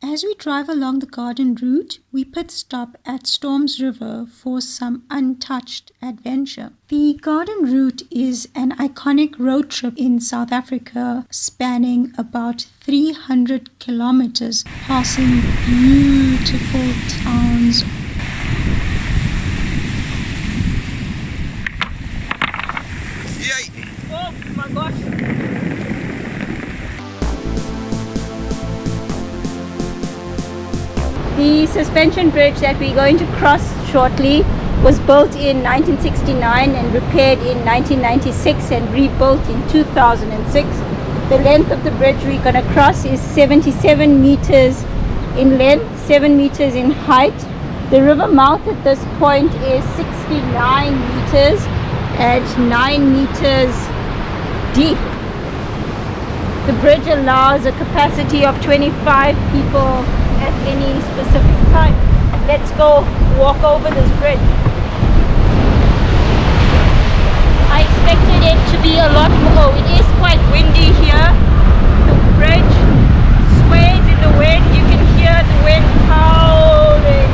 As we drive along the garden route, we pit stop at Storms River for some untouched adventure. The garden route is an iconic road trip in South Africa spanning about 300 kilometers, passing beautiful towns. Yay! Oh my gosh! The suspension bridge that we're going to cross shortly was built in 1969 and repaired in 1996 and rebuilt in 2006. The length of the bridge we're going to cross is 77 meters in length, 7 meters in height. The river mouth at this point is 69 meters and 9 meters deep. The bridge allows a capacity of 25 people at any specific time. Let's go walk over this bridge. I expected it to be a lot more. It is quite windy here. The bridge sways in the wind. You can hear the wind howling.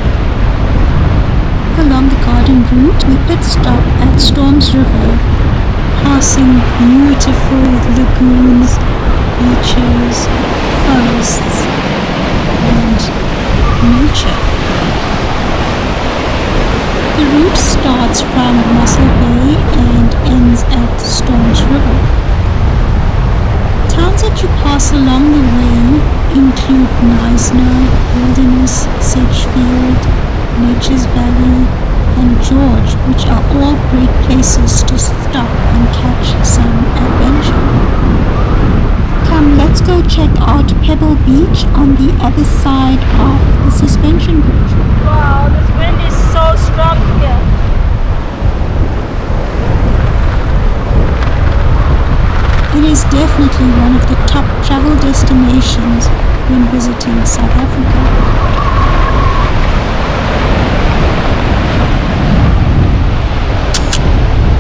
Along the garden route, we pit stop at Storms River, passing beautiful lagoons, beaches, forests, and nature. The route starts from Mossel Bay and ends at Storms River. Towns that you pass along the way include Knysna, Wilderness, Sedgefield, Nature's Valley, and George, which are all great places to stop and catch some adventure. Come, let's go check out Pebble Beach on the other side of the suspension bridge. Wow, this wind is so strong here. It is definitely one of the top travel destinations when visiting South Africa.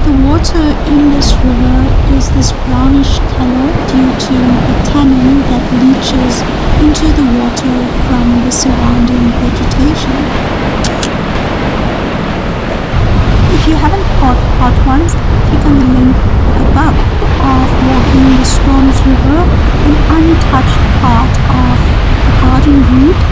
The water in this river is this brownish color due to the tannin that leaches into the water from the surrounding vegetation. If you haven't caught part ones, click on the link above of walking the Storms River, an untouched part of the garden route.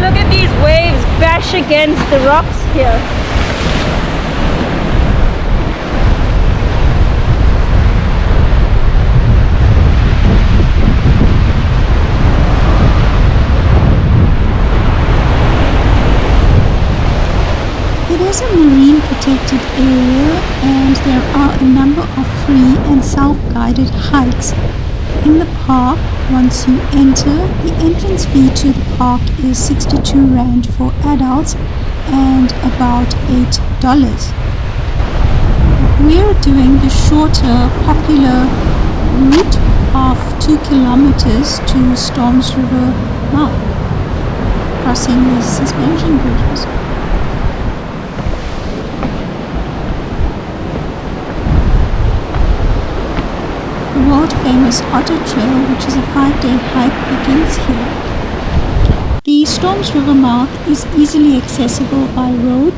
Look at these waves bash against the rocks here. It is a marine protected area and there are a number of free and self-guided hikes in the park. Once you enter, the entrance fee to the park is 62 Rand for adults and about $8. We're doing the shorter, popular route of 2 kilometers to Storms River mouth, crossing the suspension bridges. The world-famous Otter Trail, which is a 5-day hike, begins here. The Storms River mouth is easily accessible by road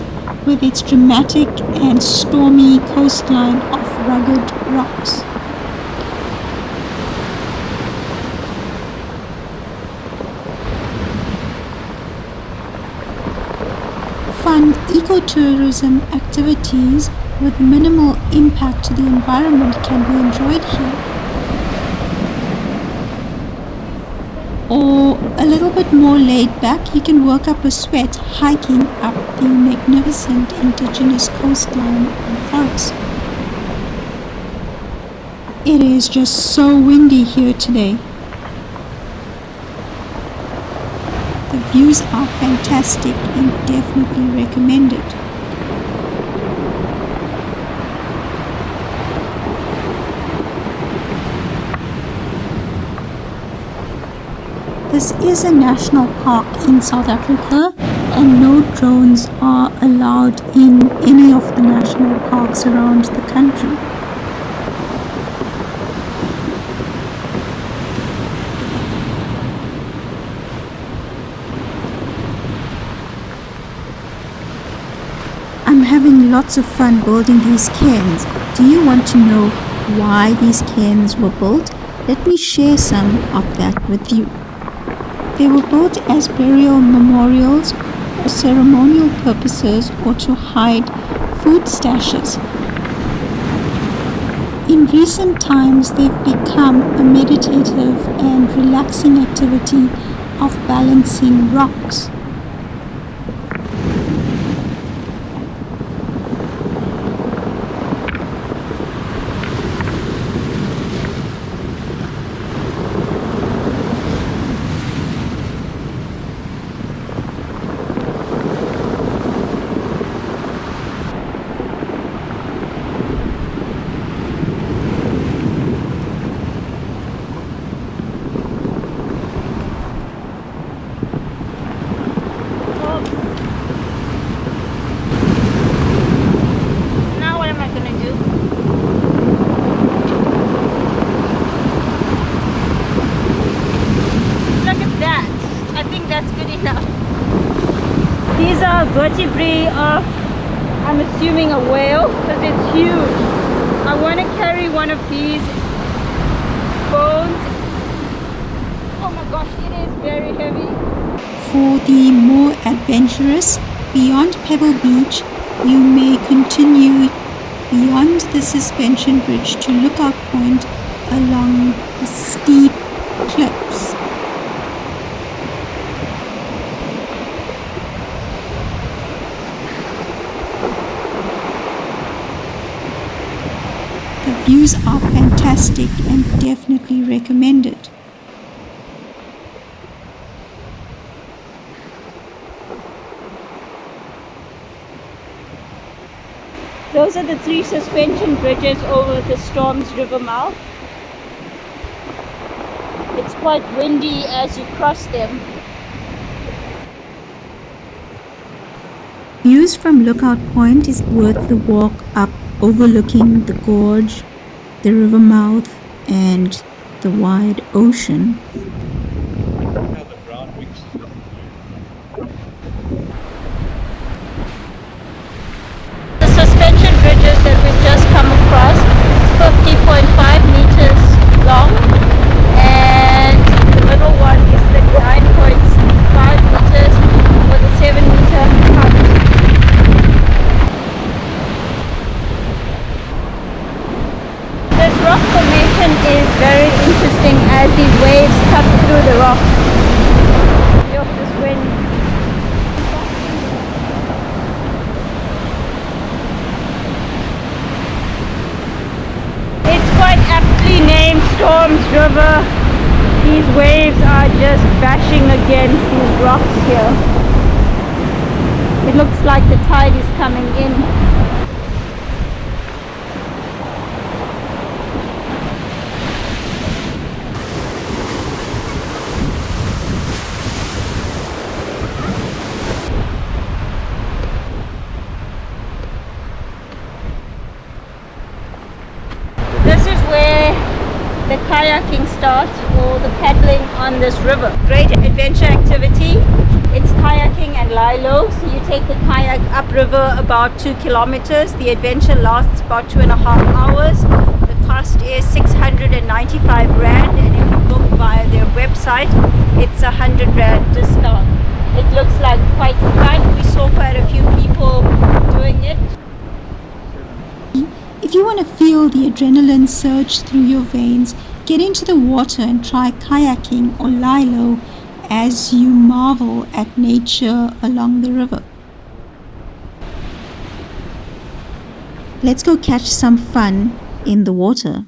with its dramatic and stormy coastline of rugged rocks. Fun ecotourism activities with minimal impact to the environment can be enjoyed here. Or a little bit more laid back, you can work up a sweat hiking up the magnificent indigenous coastline and forest. It is just so windy here today. The views are fantastic and definitely recommended. This is a national park in South Africa and no drones are allowed in any of the national parks around the country. I'm having lots of fun building these cairns. Do you want to know why these cairns were built? Let me share some of that with you. They were built as burial memorials for ceremonial purposes or to hide food stashes. In recent times, they've become a meditative and relaxing activity of balancing rocks. These are vertebrae of, I'm assuming, a whale, because it's huge. I want to carry one of these bones. Oh my gosh, it is very heavy. For the more adventurous, beyond Pebble Beach, you may continue beyond the suspension bridge to Lookout Point along the steep cliffs. The views are fantastic and definitely recommended. Those are the 3 suspension bridges over the Storms River mouth. It's quite windy as you cross them. Views from Lookout Point is worth the walk up, overlooking the gorge, the river mouth, and the wide ocean. The suspension bridges that we've just come across, 50.5 meters long, and the middle one is 39.5 meters with a 7-meter height. This rock formation is very interesting as these waves cut through the rock. Look, this wind. It's quite aptly named Storms River. These waves are just bashing against these rocks here. It looks like the tide is coming in. This is where the kayaking starts, or the paddling on this river. Great adventure activity. It's kayaking and lilo. So you take the kayak upriver about 2 kilometers. The adventure lasts about 2.5 hours. The cost is 695 Rand, and if you book via their website, it's 100 Rand discount. It looks like quite fun. We saw quite a few people doing it. If you want to feel the adrenaline surge through your veins, get into the water and try kayaking or lilo as you marvel at nature along the river. Let's go catch some fun in the water.